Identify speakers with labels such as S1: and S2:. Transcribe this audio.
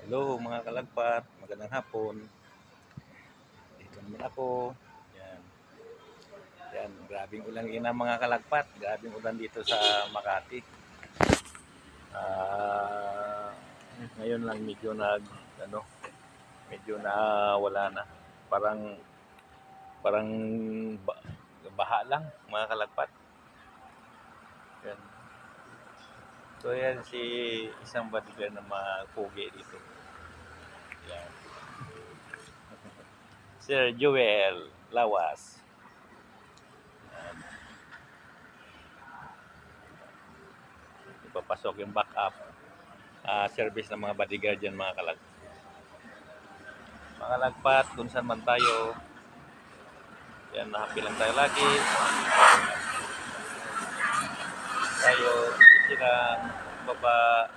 S1: Hello mga kalagpat, magandang hapon. Dito naman ako. Yan. Yan, grabing ulan ina mga kalagpat. Grabing ulan dito sa Makati. Ah, ngayon lang ano, medyo na wala na. Parang parang ba, baha lang mga kalagpat. Yan. So yan si isang bodyguard na mapugi dito. Yan. Sir Joel Lawas. Ipapasok yung backup service ng mga bodyguard dyan mga lagpat kung saan man tayo. Yan, happy lang tayo lagi. Tayo, silang baba.